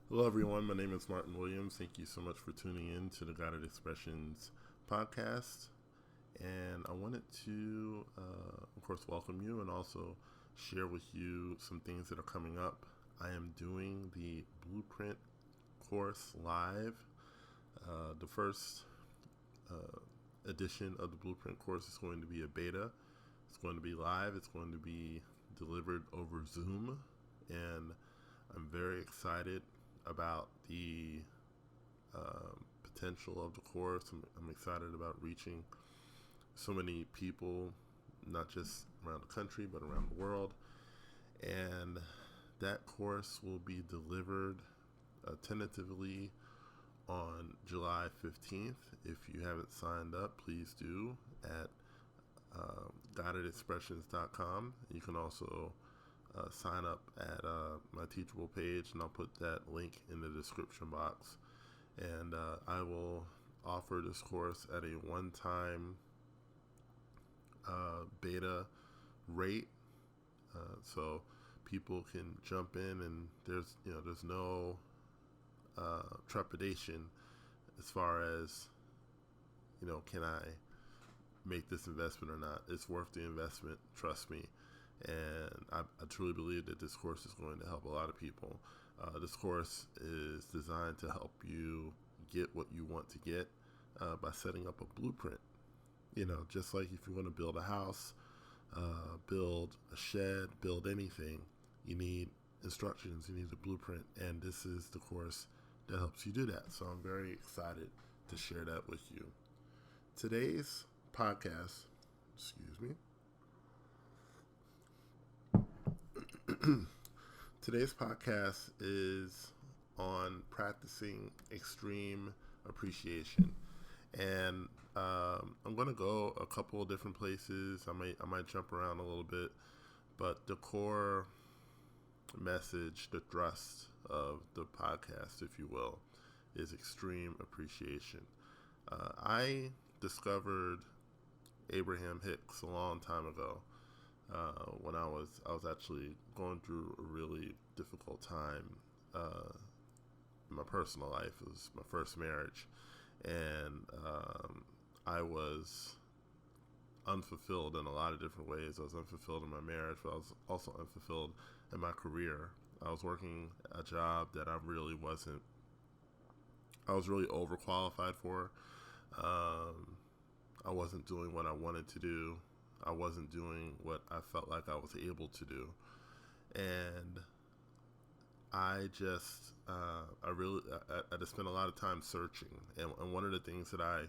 Hello, everyone. My name is Martin Williams. Thank you so much for tuning in to the Guided Expressions podcast. And I wanted to, of course, welcome you and also share with you some things that are coming up. I am doing the Blueprint course live. The first edition of the Blueprint course is going to be a beta. It's going to be live. It's going to be delivered over Zoom. And I'm very excited about the potential of the course. I'm excited about reaching so many people, not just around the country, but around the world. And that course will be delivered tentatively on July 15th. If you haven't signed up, please do at guidedexpressions.com. You can also sign up at my Teachable page, and I'll put that link in the description box. And I will offer this course at a one-time beta rate, so people can jump in, and there's no trepidation as far as can I make this investment or not. It's worth the investment, trust me. And I truly believe that this course is going to help a lot of people. This course is designed to help you get what you want to get by setting up a blueprint. Just like if you want to build a house, build a shed, build anything, you need instructions, you need a blueprint, and this is the course that helps you do that. So I'm very excited to share that with you. Today's podcast, Today's podcast is on practicing extreme appreciation, and I'm going to go a couple of different places. I might jump around a little bit, but the core message, the thrust of the podcast, if you will, is extreme appreciation. I discovered Abraham Hicks a long time ago. When I was actually going through a really difficult time in my personal life. It was my first marriage, and I was unfulfilled in a lot of different ways. I was unfulfilled in my marriage, but I was also unfulfilled in my career. I was working a job that I was really overqualified for. I wasn't doing what I wanted to do. I wasn't doing what I felt like I was able to do. And I just, I just spent a lot of time searching. And one of the things that I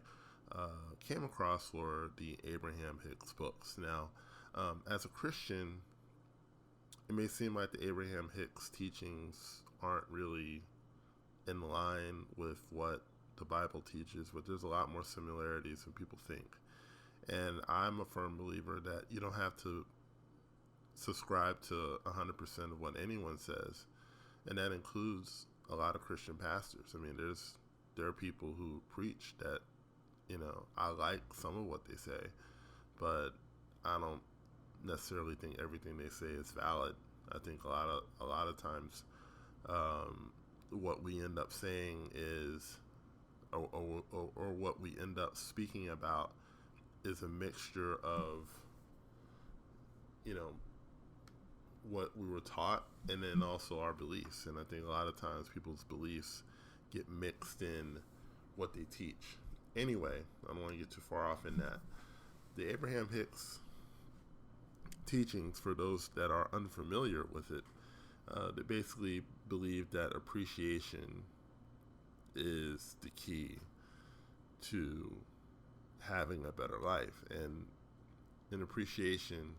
came across were the Abraham Hicks books. Now, as a Christian, it may seem like the Abraham Hicks teachings aren't really in line with what the Bible teaches, but there's a lot more similarities than people think. And I'm a firm believer that you don't have to subscribe to 100% of what anyone says. And that includes a lot of Christian pastors. I mean, there are people who preach that, I like some of what they say, but I don't necessarily think everything they say is valid. I think a lot of times what we end up saying is, or what we end up speaking about is a mixture of, what we were taught and then also our beliefs. And I think a lot of times people's beliefs get mixed in what they teach. Anyway, I don't want to get too far off in that. The Abraham Hicks teachings, for those that are unfamiliar with it, they basically believe that appreciation is the key to having a better life. And in appreciation,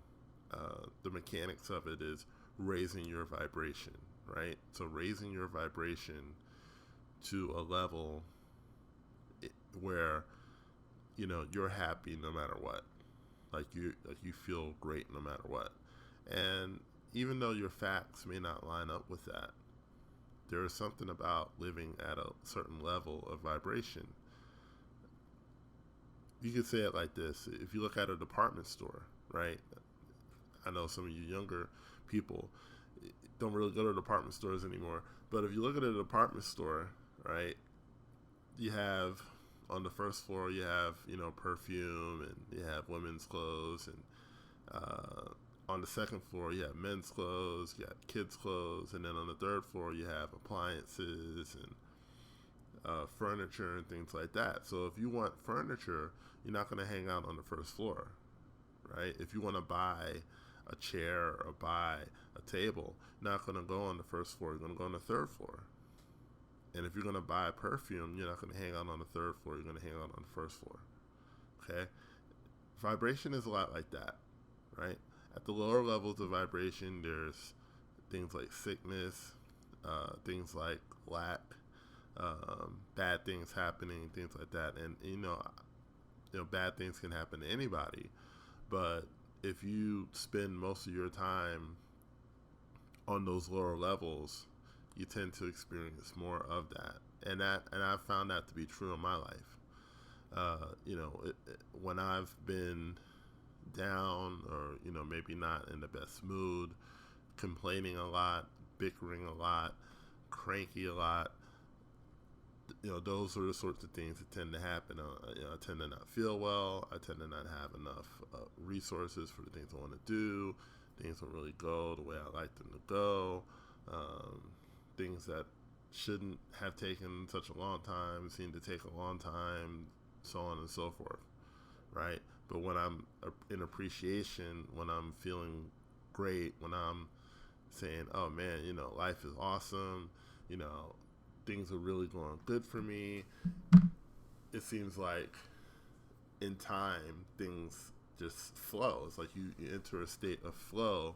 the mechanics of it is raising your vibration, right? So raising your vibration to a level where you're happy no matter what. Like you feel great no matter what. And even though your facts may not line up with that, there is something about living at a certain level of vibration. You could say it like this: if you look at a department store, right? I know some of you younger people, don't really go to department stores anymore. But if you look at a department store, right, you have on the first floor you have perfume, and you have women's clothes, and on the second floor you have men's clothes, you have kids' clothes, and then on the third floor you have appliances and furniture and things like that. So if you want furniture, you're not going to hang out on the first floor, right? If you want to buy a chair or buy a table, you're not going to go on the first floor. You're going to go on the third floor. And if you're going to buy perfume, you're not going to hang out on the third floor. You're going to hang out on the first floor. Okay? Vibration is a lot like that, right? At the lower levels of vibration, there's things like sickness, things like lack, bad things happening, things like that. And, bad things can happen to anybody. But if you spend most of your time on those lower levels, you tend to experience more of that. And I've found that to be true in my life. When I've been down, or maybe not in the best mood, complaining a lot, bickering a lot, cranky a lot, those are the sorts of things that tend to happen. I tend to not feel well. I tend to not have enough resources for the things I want to do. Things don't really go the way I like them to go. Things that shouldn't have taken such a long time seem to take a long time, so on and so forth, right? But when I'm in appreciation, when I'm feeling great, when I'm saying, oh man, life is awesome, things are really going good for me, it seems like in time things just flow. It's like you enter a state of flow.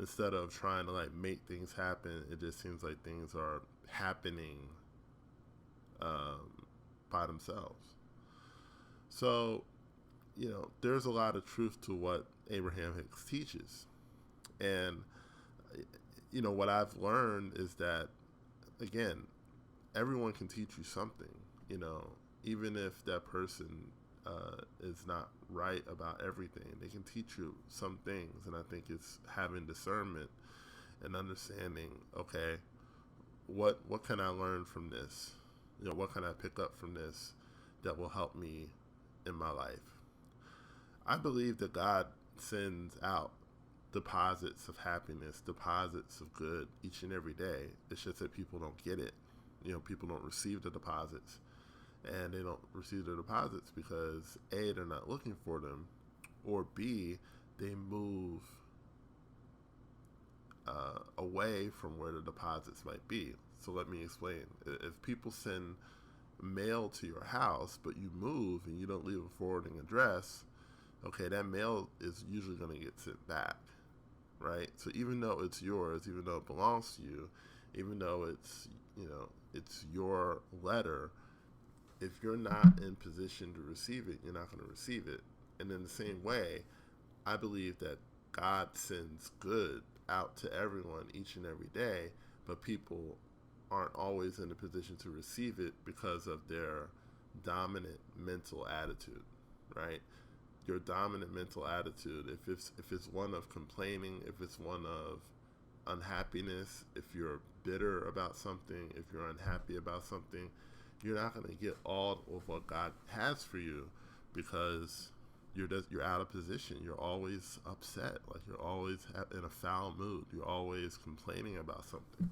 Instead of trying to make things happen, it just seems like things are happening by themselves. So, there's a lot of truth to what Abraham Hicks teaches. And, what I've learned is that, again, everyone can teach you something, even if that person is not right about everything. They can teach you some things, and I think it's having discernment and understanding, okay, what can I learn from this? What can I pick up from this that will help me in my life? I believe that God sends out deposits of happiness, deposits of good each and every day. It's just that people don't get it. People don't receive the deposits. And they don't receive the deposits because A, they're not looking for them, or B, they move away from where the deposits might be. So let me explain. If people send mail to your house, but you move and you don't leave a forwarding address, okay, that mail is usually going to get sent back, right? So even though it's yours, even though it belongs to you, even though it's your letter, if you're not in position to receive it, you're not going to receive it. And in the same way, I believe that God sends good out to everyone each and every day, but people aren't always in a position to receive it because of their dominant mental attitude, right? Your dominant mental attitude, if it's one of complaining, if it's one of unhappiness, if you're bitter about something, if you're unhappy about something, you're not going to get all of what God has for you because you're out of position. You're always upset. You're always in a foul mood. You're always complaining about something.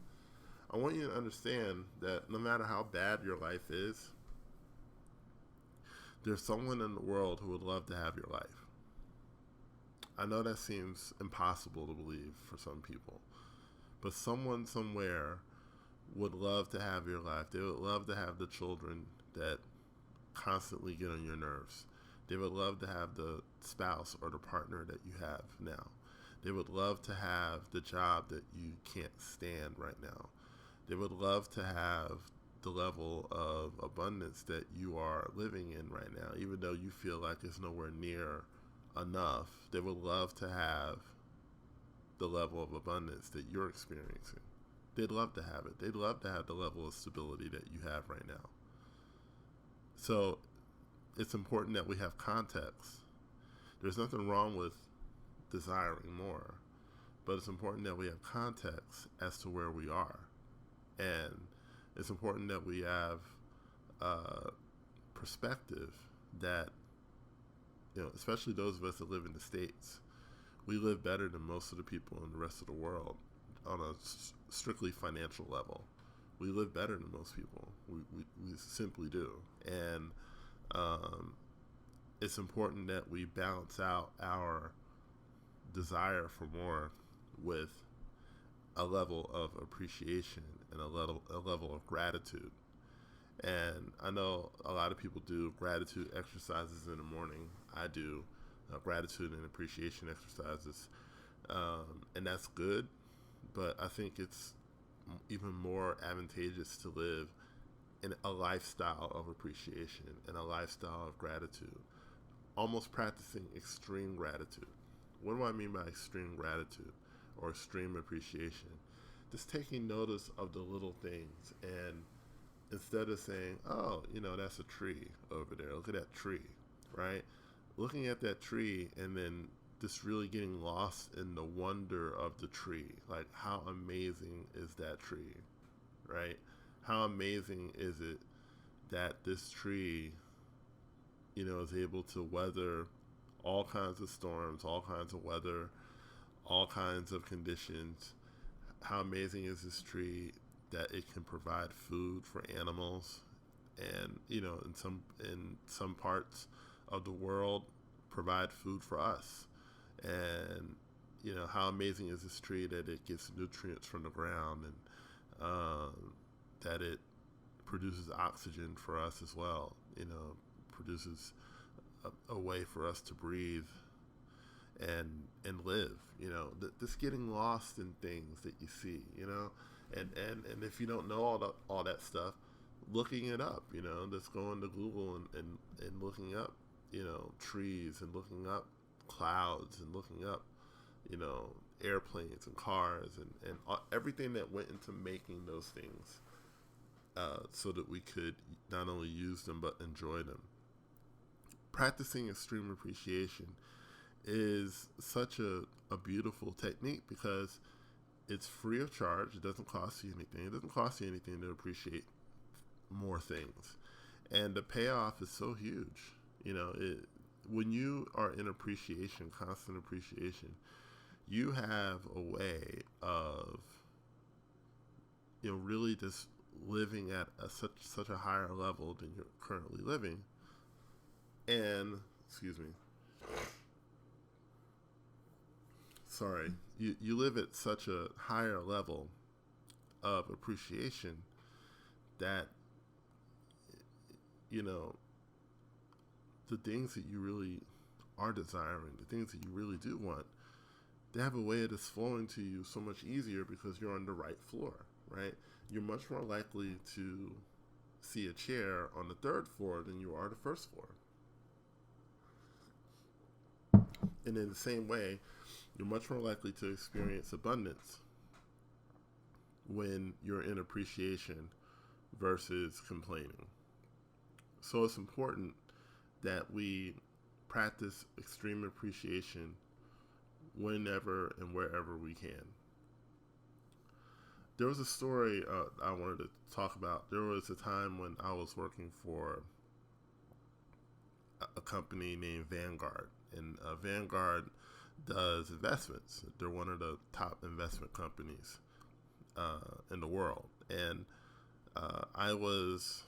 I want you to understand that no matter how bad your life is, there's someone in the world who would love to have your life. I know that seems impossible to believe for some people, but someone somewhere would love to have your life. They would love to have the children that constantly get on your nerves. They would love to have the spouse or the partner that you have now. They would love to have the job that you can't stand right now. They would love to have the level of abundance that you are living in right now, even though you feel like it's nowhere near enough. They would love to have the level of abundance that you're experiencing. They'd love to have it. They'd love to have the level of stability that you have right now. So it's important that we have context. There's nothing wrong with desiring more, but it's important that we have context as to where we are. And it's important that we have perspective that, especially those of us that live in the States, we live better than most of the people in the rest of the world on a strictly financial level. We live better than most people. We simply do. And it's important that we balance out our desire for more with a level of appreciation and a level of gratitude. And I know a lot of people do gratitude exercises in the morning. I do gratitude and appreciation exercises, and that's good. But I think it's even more advantageous to live in a lifestyle of appreciation and a lifestyle of gratitude, almost practicing extreme gratitude. What do I mean by extreme gratitude or extreme appreciation? Just taking notice of the little things, and instead of saying, oh, that's a tree over there, look at that tree, right? Looking at that tree and then just really getting lost in the wonder of the tree. Like, how amazing is that tree, right? How amazing is it that this tree, is able to weather all kinds of storms, all kinds of weather, all kinds of conditions. How amazing is this tree that it can provide food for animals, and in some parts of the world provide food for us. And how amazing is this tree that it gets nutrients from the ground, and that it produces oxygen for us as well. Produces a way for us to breathe and live. Just getting lost in things that you see. And if you don't know all that stuff, looking it up. Just going to Google and looking up trees, and looking up clouds, and looking up airplanes and cars, and everything that went into making those things, so that we could not only use them but enjoy them. Practicing extreme appreciation is such a beautiful technique because it's free of charge. It doesn't cost you anything. It doesn't cost you anything to appreciate more things. And the payoff is so huge. When you are in appreciation, constant appreciation, you have a way of, really just living at such a higher level than you're currently living. And, you live at such a higher level of appreciation that, the things that you really are desiring, the things that you really do want, they have a way of just flowing to you so much easier because you're on the right floor, right? You're much more likely to see a chair on the third floor than you are the first floor. And in the same way, you're much more likely to experience abundance when you're in appreciation versus complaining. So it's important that we practice extreme appreciation whenever and wherever we can. There was a story I wanted to talk about. There was a time when I was working for a company named Vanguard, and Vanguard does investments. They're one of the top investment companies in the world, and I was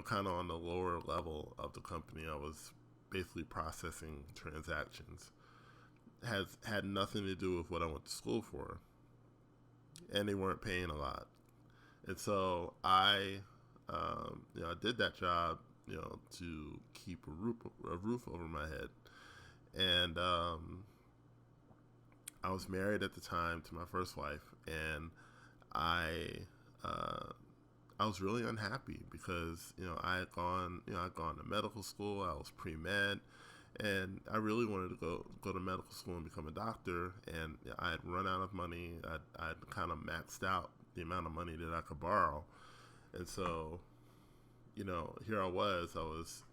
kind of on the lower level of the company. I was basically processing transactions. Had nothing to do with what I went to school for, and they weren't paying a lot. And so I did that job, to keep a roof over my head. And I was married at the time to my first wife, and I was really unhappy because I had gone to medical school. I was pre-med, and I really wanted to go to medical school and become a doctor. And I had run out of money. I'd kind of maxed out the amount of money that I could borrow, and so here I was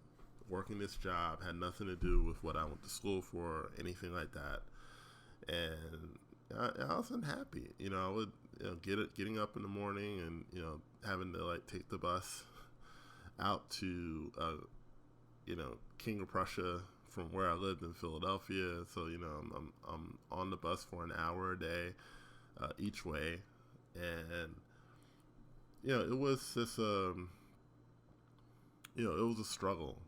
working this job, had nothing to do with what I went to school for, or anything like that. I wasn't happy. I would getting up in the morning and having to like take the bus out to King of Prussia from where I lived in Philadelphia. So I'm on the bus for an hour a day each way, and it was just it was a struggle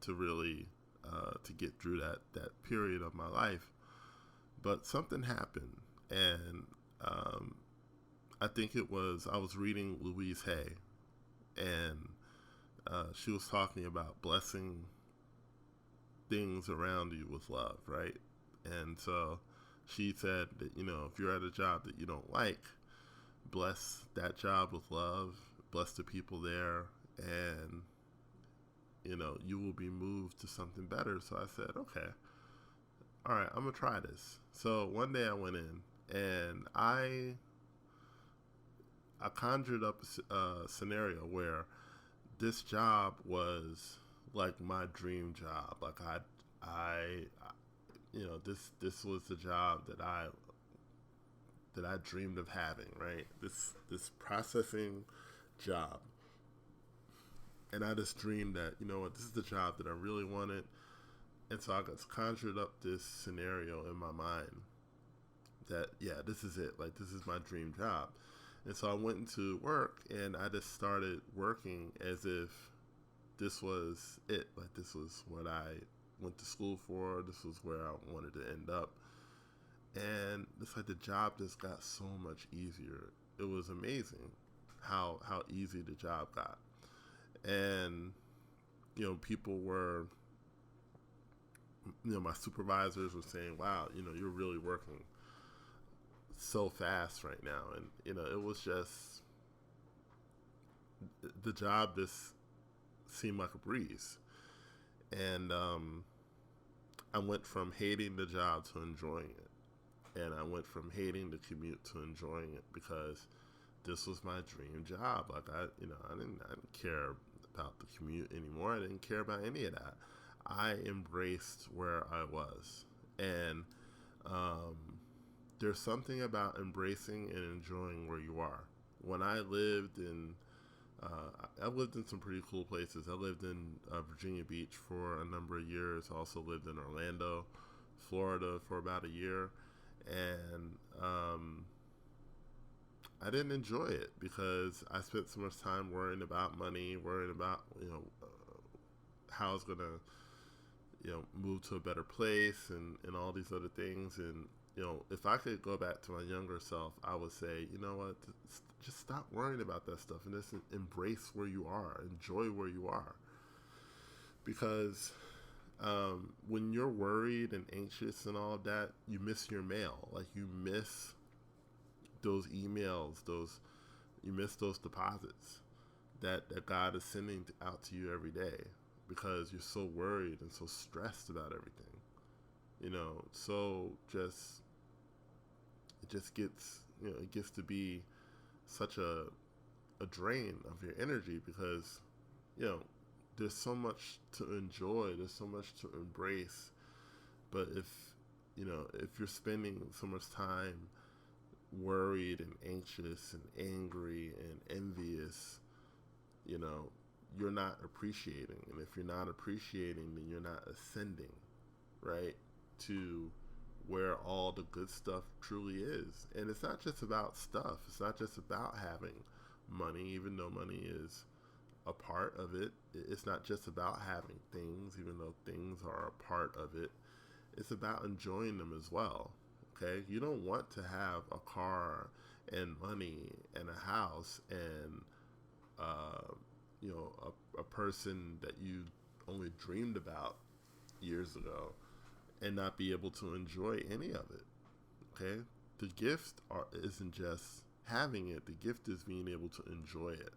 to really to get through that period of my life. But something happened, and I think it was I was reading Louise Hay, and she was talking about blessing things around you with love, right? And so she said that if you're at a job that you don't like, bless that job with love, bless the people there, and you will be moved to something better. So I said, okay, all right, I'm gonna try this. So one day I went in and I conjured up a scenario where this job was like my dream job. Like I this was the job that I dreamed of having, right? This processing job. And I just dreamed that, this is the job that I really wanted. And so I just conjured up this scenario in my mind that, yeah, this is it. Like, this is my dream job. And so I went into work and I just started working as if this was it. Like, this was what I went to school for. This was where I wanted to end up. And it's like the job just got so much easier. It was amazing how easy the job got. And, people were, my supervisors were saying, wow, you're really working so fast right now. And, it was just, the job just seemed like a breeze. And I went from hating the job to enjoying it. And I went from hating the commute to enjoying it because this was my dream job. Like I didn't care about the commute anymore. I didn't care about any of that. I embraced where I was, and there's something about embracing and enjoying where you are. When I lived in some pretty cool places. I lived in Virginia Beach for a number of years. I also lived in Orlando, Florida for about a year, and I didn't enjoy it because I spent so much time worrying about money, worrying about how I was gonna move to a better place and all these other things. And if I could go back to my younger self, I would say, you know what, just stop worrying about that stuff and just embrace where you are, enjoy where you are. Because when you're worried and anxious and all of that, you miss your mail. Like you miss those emails, you miss those deposits that God is sending out to you every day because you're so worried and so stressed about everything. So it just gets, it gets to be such a drain of your energy because, there's so much to enjoy, there's so much to embrace. But if you're spending so much time worried and anxious and angry and envious, you're not appreciating. And if you're not appreciating, then you're not ascending, right, to where all the good stuff truly is. And it's not just about stuff. It's not just about having money, even though money is a part of it. It's not just about having things, even though things are a part of it. It's about enjoying them as well. Okay? You don't want to have a car and money and a house and a person that you only dreamed about years ago and not be able to enjoy any of it. Okay? The gift isn't just having it. The gift is being able to enjoy it.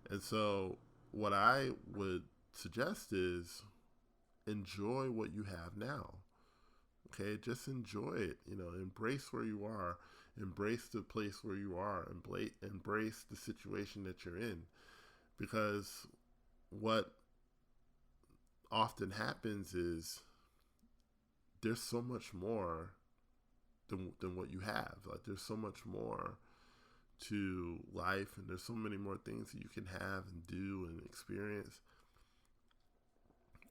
And so what I would suggest is enjoy what you have now. Okay? Just enjoy it. Embrace where you are. Embrace the place where you are. Embrace the situation that you're in. Because what often happens is there's so much more than what you have. Like there's so much more to life, and there's so many more things that you can have and do and experience.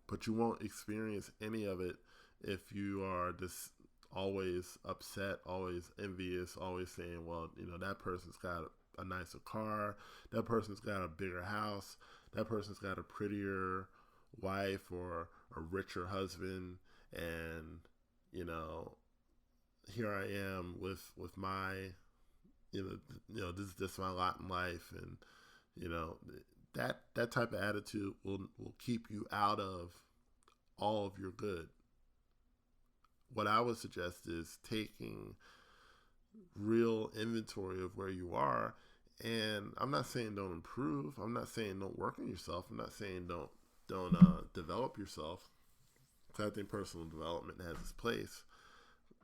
But you won't experience any of it if you are just always upset, always envious, always saying, well, that person's got a nicer car, that person's got a bigger house, that person's got a prettier wife or a richer husband, and here I am with my this is just my lot in life, and that type of attitude will keep you out of all of your good. What I would suggest is taking real inventory of where you are. And I'm not saying don't improve. I'm not saying don't work on yourself. I'm not saying don't develop yourself. Because I think personal development has its place.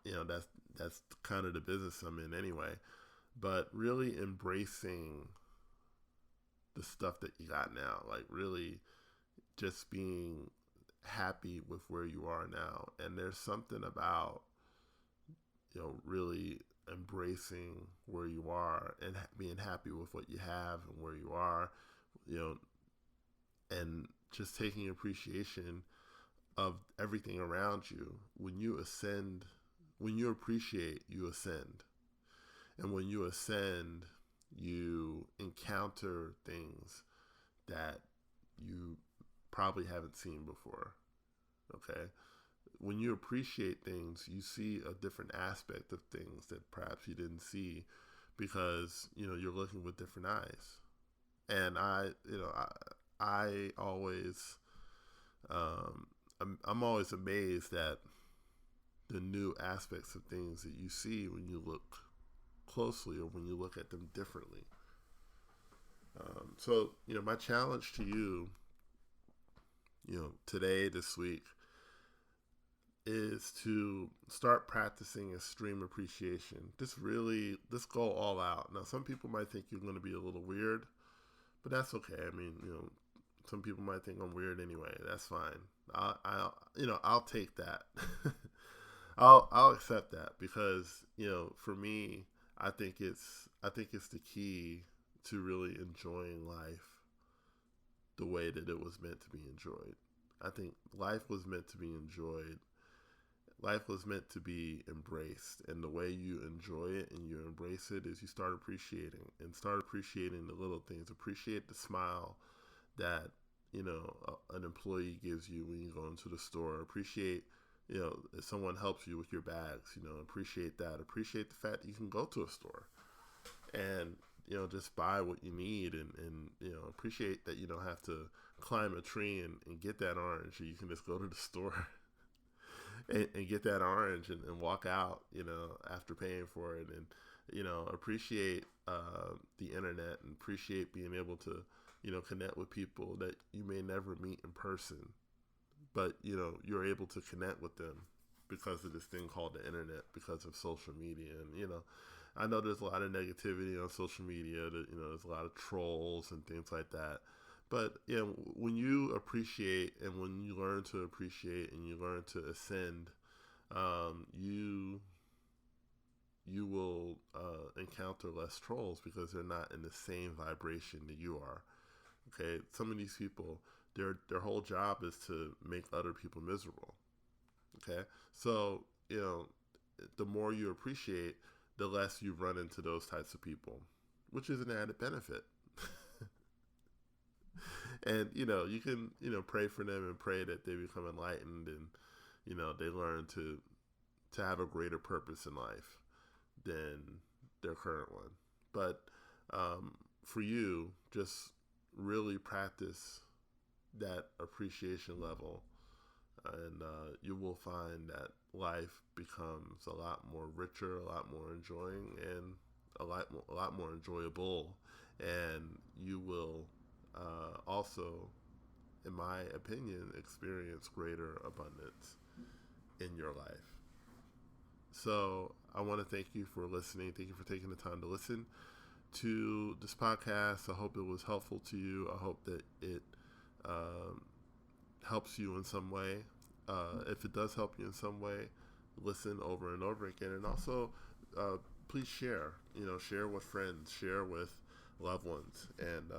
That's kind of the business I'm in anyway. But really embracing the stuff that you got now, like really just being happy with where you are now. And there's something about really embracing where you are and being happy with what you have and where you are, and just taking appreciation of everything around you. When you ascend, when you appreciate, you ascend. And when you ascend, you encounter things that you probably haven't seen before. Okay? When you appreciate things, you see a different aspect of things that perhaps you didn't see because, you're looking with different eyes. And I always, I'm always amazed at the new aspects of things that you see when you look closely or when you look at them differently. So, my challenge to you, today, this week, is to start practicing extreme appreciation. Just go all out. Now, some people might think you're going to be a little weird, but that's okay. I mean, some people might think I'm weird anyway. That's fine. I'll take that. I'll accept that because, for me, I think it's the key to really enjoying life the way that it was meant to be enjoyed. I think life was meant to be enjoyed. Life was meant to be embraced, and the way you enjoy it and you embrace it is you start appreciating the little things. Appreciate the smile that an employee gives you when you go into the store. Appreciate if someone helps you with your bags. Appreciate that. Appreciate the fact that you can go to a store and just buy what you need, and appreciate that you don't have to climb a tree and get that orange. You can just go to the store and get that orange and walk out, after paying for it. And, appreciate the internet, and appreciate being able to, connect with people that you may never meet in person, but, you're able to connect with them because of this thing called the internet, because of social media. And, I know there's a lot of negativity on social media, that, there's a lot of trolls and things like that. But when you appreciate, and when you learn to appreciate, and you learn to ascend, you will encounter less trolls because they're not in the same vibration that you are. Okay, some of these people, their whole job is to make other people miserable. Okay, so the more you appreciate, the less you run into those types of people, which is an added benefit. And, you can, pray for them and pray that they become enlightened and, they learn to have a greater purpose in life than their current one. But for you, just really practice that appreciation level, and you will find that life becomes a lot more richer, a lot more enjoying, and a lot more enjoyable. And you will also, in my opinion, experience greater abundance in your life. So I want to thank you for listening. Thank you for taking the time to listen to this podcast. I hope it was helpful to you. I hope that it helps you in some way. If it does help you in some way, listen over and over again. And also, please share. Share with friends, share with loved ones, and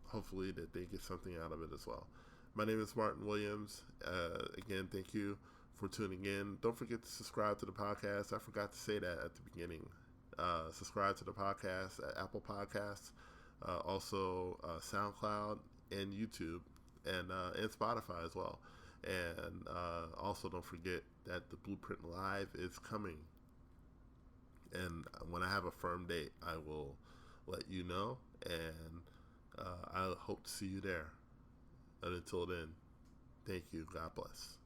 hopefully that they get something out of it as well. My name is Martin Williams. Again, thank you for tuning in. Don't forget to subscribe to the podcast. I forgot to say that at the beginning. Subscribe to the podcast at Apple Podcasts, also SoundCloud and YouTube, and Spotify as well. And also don't forget that the Blueprint Live is coming. And when I have a firm date, I will let you know. And I hope to see you there. And until then, thank you. God bless.